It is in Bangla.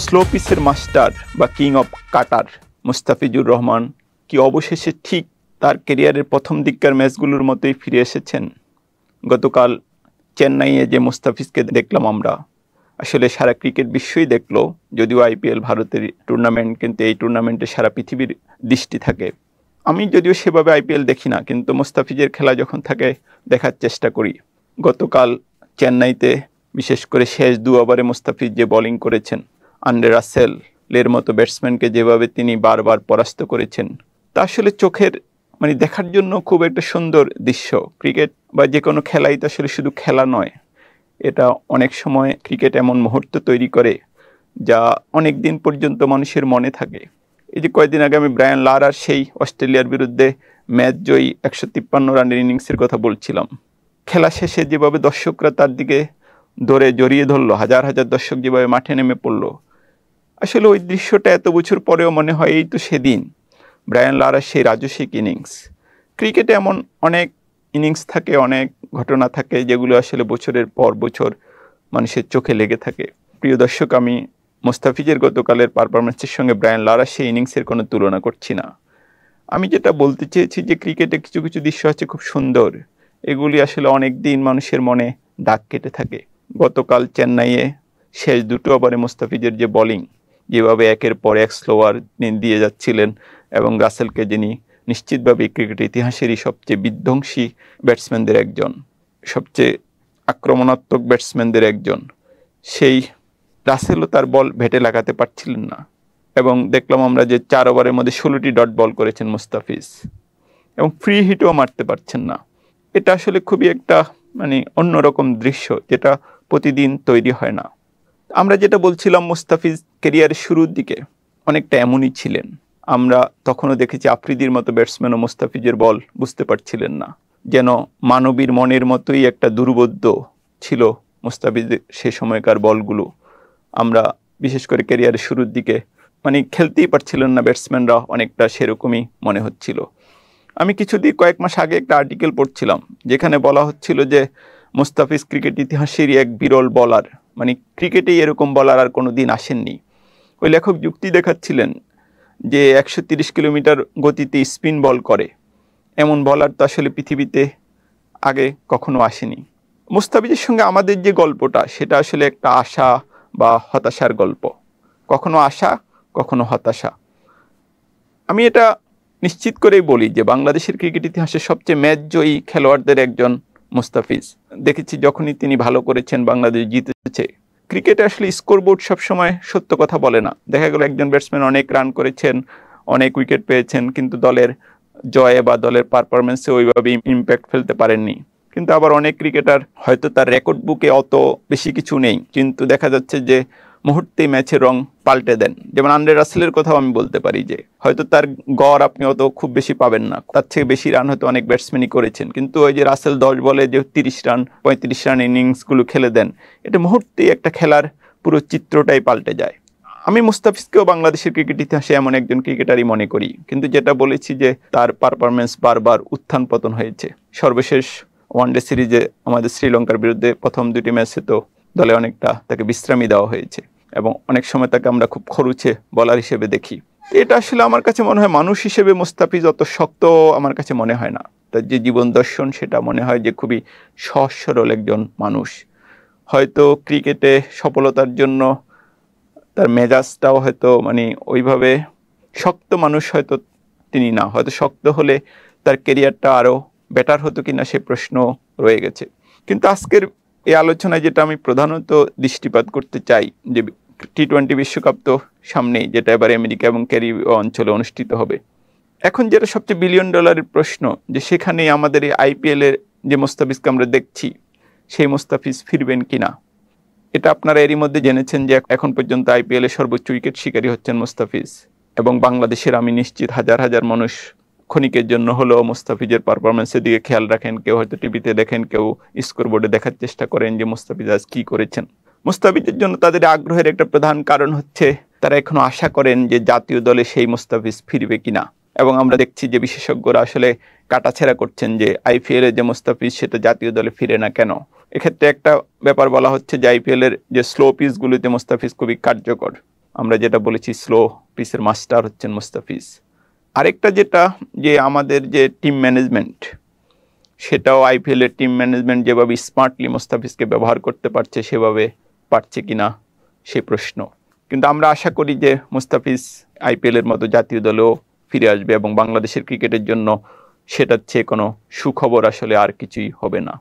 স্লো পিচের মাস্টার বা কিং অফ কাটার মুস্তাফিজুর রহমান কি অবশেষে ঠিক তার ক্যারিয়ারের প্রথম দিককার ম্যাচগুলোর মতোই ফিরে এসেছেন? গতকাল চেন্নাইয়ে যে মুস্তাফিজকে দেখলাম আমরা, আসলে সারা ক্রিকেট বিশ্বই দেখলো, যদিও আইপিএল ভারতের টুর্নামেন্ট, কিন্তু এই টুর্নামেন্টে সারা পৃথিবীর দৃষ্টি থাকে। আমি যদিও সেভাবে আইপিএল দেখি না, কিন্তু মুস্তাফিজের খেলা যখন থাকে দেখার চেষ্টা করি। গতকাল চেন্নাইতে বিশেষ করে শেষ 2 ওভারে মুস্তাফিজ যে বোলিং করেছেন, আন্দ্রে রাসেলের মতো ব্যাটসম্যানকে যেভাবে তিনি বারবার পরাস্ত করেছেন, তা আসলে চোখের দেখার জন্য খুব একটা সুন্দর দৃশ্য। ক্রিকেট বা যে কোনো খেলাই তো আসলে শুধু খেলা নয়, এটা অনেক সময় ক্রিকেট এমন মুহূর্ত তৈরি করে যা অনেক দিন পর্যন্ত মানুষের মনে থাকে। এই যে কয়েকদিন আগে আমি ব্রায়ান লারার সেই অস্ট্রেলিয়ার বিরুদ্ধে ম্যাচ জয়ী 153 রানের ইনিংসের কথা বলছিলাম। খেলা শেষে যেভাবে দর্শকরা তার দিকে ধরে জড়িয়ে ধরলো, হাজার হাজার দর্শক যেভাবে মাঠে নেমে পড়লো, আসলে ওই দৃশ্যটা এত বছর পরেও মনে হয় এই তো সেদিন ব্রায়ান লারার সেই রাজস্বিক ইনিংস। ক্রিকেটে এমন অনেক ইনিংস থাকে, অনেক ঘটনা থাকে যেগুলো আসলে বছরের পর বছর মানুষের চোখে লেগে থাকে। প্রিয় দর্শক, আমি মুস্তাফিজের গতকালের পারফরমেন্সের সঙ্গে ব্রায়ান লারার সেই ইনিংসের কোনো তুলনা করছি না। আমি যেটা বলতে চেয়েছি যে ক্রিকেটে কিছু কিছু দৃশ্য আছে খুব সুন্দর, এগুলি আসলে অনেক দিন মানুষের মনে দাগ কেটে থাকে। গতকাল চেন্নাইয়ে শেষ 2 ওভারে মুস্তাফিজের যে বোলিং, যেভাবে একের পর এক স্লোয়ার দিয়ে যাচ্ছিলেন, এবং রাসেলকে যিনি নিশ্চিতভাবে ক্রিকেট ইতিহাসেরই সবচেয়ে বিধ্বংসী ব্যাটসম্যানদের একজন, সবচেয়ে আক্রমণাত্মক ব্যাটসম্যানদের একজন, সেই রাসেলও তার বল ভেটে লাগাতে পারছিলেন না। এবং দেখলাম আমরা যে 4 ওভারের মধ্যে 16টি ডট বল করেছেন মুস্তাফিজ, এবং ফ্রি হিটও মারতে পারছেন না। এটা আসলে খুবই একটা অন্যরকম দৃশ্য, যেটা প্রতিদিন তৈরি হয় না। আমরা যেটা বলছিলাম, মুস্তাফিজ ক্যারিয়ারের শুরুর দিকে অনেকটা এমনই ছিলেন। আমরা তখনও দেখেছি আফ্রিদির মতো ব্যাটসম্যানও মুস্তাফিজের বল বুঝতে পারছিলেন না, যেন মানবীর মনের মতোই একটা দুর্বোধ্য ছিল মুস্তাফিজের সে সময়কার বলগুলো। আমরা বিশেষ করে ক্যারিয়ারের শুরুর দিকে খেলতেই পারছিলেন না ব্যাটসম্যানরা, অনেকটা সেরকমই মনে হচ্ছিল। আমি কয়েক মাস আগে একটা আর্টিকেল পড়ছিলাম, যেখানে বলা হচ্ছিল যে মুস্তাফিজ ক্রিকেট ইতিহাসেরই এক বিরল বলার, ক্রিকেটে এরকম বলার আর কোনো দিন আসেননি। ওই লেখক যুক্তি দেখাচ্ছিলেন যে 130 কিলোমিটার গতিতে স্পিন বল করে এমন বলার তো আসলে পৃথিবীতে আগে কখনো আসেনি। মুস্তাফিজের সঙ্গে আমাদের যে গল্পটা, সেটা আসলে একটা আশা বা হতাশার গল্প, কখনো আশা কখনো হতাশা। আমি এটা নিশ্চিত করেই বলি যে বাংলাদেশের ক্রিকেট ইতিহাসের সবচেয়ে ম্যাচ জয়ী খেলোয়াড়দের একজন মুস্তাফিজ। দেখেছি যখনই তিনি ভালো করেছেন, বাংলাদেশ জিতেছে। ক্রিকেটে আসলে স্কোরবোর্ড সবসময় সত্য কথা বলে না। দেখা গেল একজন ব্যাটসম্যান অনেক রান করেছেন, অনেক উইকেট পেয়েছেন, কিন্তু দলের জয়ে বা দলের পারফরমেন্সে ওইভাবে ইম্প্যাক্ট ফেলতে পারেননি। কিন্তু আবার অনেক ক্রিকেটার হয়তো তার রেকর্ড বুকে অত বেশি কিছু নেই, কিন্তু দেখা যাচ্ছে যে মুহূর্তেই ম্যাচের রং পাল্টে দেন। যেমন আন্দ্রে রাসেলের কথাও আমি বলতে পারি, যে হয়তো তার গড় আপনি অত খুব বেশি পাবেন না, তার থেকে বেশি রান হয়তো অনেক ব্যাটসম্যানই করেছেন, কিন্তু ওই যে রাসেল 10 বলে যে 30 রান 35 রান ইনিংসগুলো খেলে দেন, এটা মুহূর্তেই একটা খেলার পুরো চিত্রটাই পাল্টে যায়। আমি মুস্তাফিজকেও বাংলাদেশের ক্রিকেট ইতিহাসে এমন একজন ক্রিকেটারই মনে করি, কিন্তু যেটা বলেছি যে তার পারফরমেন্স বারবার উত্থান পতন হয়েছে। সর্বশেষ ওয়ানডে সিরিজে আমাদের শ্রীলঙ্কার বিরুদ্ধে প্রথম 2টি ম্যাচে তো দলে অনেকটা তাকে বিশ্রামই দেওয়া হয়েছে, এবং অনেক সময় তাকে আমরা খুব খরুচে বলার হিসেবে দেখি। এটা আসলে আমার কাছে মনে হয় মানুষ হিসেবে মুস্তাফিজ অত শক্ত আমার কাছে মনে হয় না। তার যে জীবন দর্শন, সেটা মনে হয় যে খুবই সহজ সরল একজন মানুষ। হয়তো ক্রিকেটে সফলতার জন্য তার মেজাজটাও হয়তো ওইভাবে শক্ত মানুষ হয়তো তিনি না, হয়তো শক্ত হলে তার ক্যারিয়ারটা আরও বেটার হতো কিনা সে প্রশ্ন রয়ে গেছে। কিন্তু আজকের এই আলোচনায় যেটা আমি প্রধানত দৃষ্টিপাত করতে চাই, যে টি-20 বিশ্বকাপ তো সামনেই, যেটা এবার আমেরিকা এবং ক্যারিবীয় অঞ্চলে অনুষ্ঠিত হবে। এখন যেটা সবচেয়ে $1 বিলিয়ন প্রশ্ন, যে সেখানেই আমাদের এই আইপিএলের যে মুস্তাফিজকে আমরা দেখছি, সেই মুস্তাফিজ ফিরবেন কিনা। এটা আপনারা এরই মধ্যে জেনেছেন যে এখন পর্যন্ত আইপিএলের সর্বোচ্চ উইকেট শিকারী হচ্ছেন মুস্তাফিজ, এবং বাংলাদেশের আমি নিশ্চিত হাজার হাজার মানুষ ক্ষণিকের জন্য হলেও মুস্তাফিজের পারফরমেন্সের দিকে খেয়াল রাখেন। কেউ হয়তো টিভিতে দেখেন, কেউ স্কোরবোর্ডে দেখার চেষ্টা করেন যে মুস্তাফিজ আজ কী করেছেন। মুস্তাফিজের জন্য তাদের আগ্রহের একটা প্রধান কারণ হচ্ছে তারা এখনো আশা করেন যে জাতীয় দলে সেই মুস্তাফিজ ফিরবে কিনা। এবং আমরা দেখছি যে বিশেষজ্ঞরা আসলে কাটাছেঁড়া করছেন যে আইপিএলের যে মুস্তাফিজ, সেটা জাতীয় দলে ফিরে না কেন। এক্ষেত্রে একটা ব্যাপার বলা হচ্ছে যে আইপিএলের যে স্লো পিচগুলিতে মুস্তাফিজ খুবই কার্যকর। আমরা যেটা বলেছি স্লো পিসের মাস্টার হচ্ছেন মুস্তাফিজ। আরেকটা যেটা যে আমাদের যে টিম ম্যানেজমেন্ট, সেটাও আইপিএলের টিম ম্যানেজমেন্ট যেভাবে স্মার্টলি মুস্তাফিজকে ব্যবহার করতে পারছে সেভাবে পারছে কিনা সে প্রশ্ন। কিন্তু আমরা আশা করি যে মুস্তাফিজ আইপিএলের মতো জাতীয় দলেও ফিরে আসবে এবং বাংলাদেশের ক্রিকেটের জন্য সেটার চেয়ে কোনো সুখবর আসলে আর কিছুই হবে না।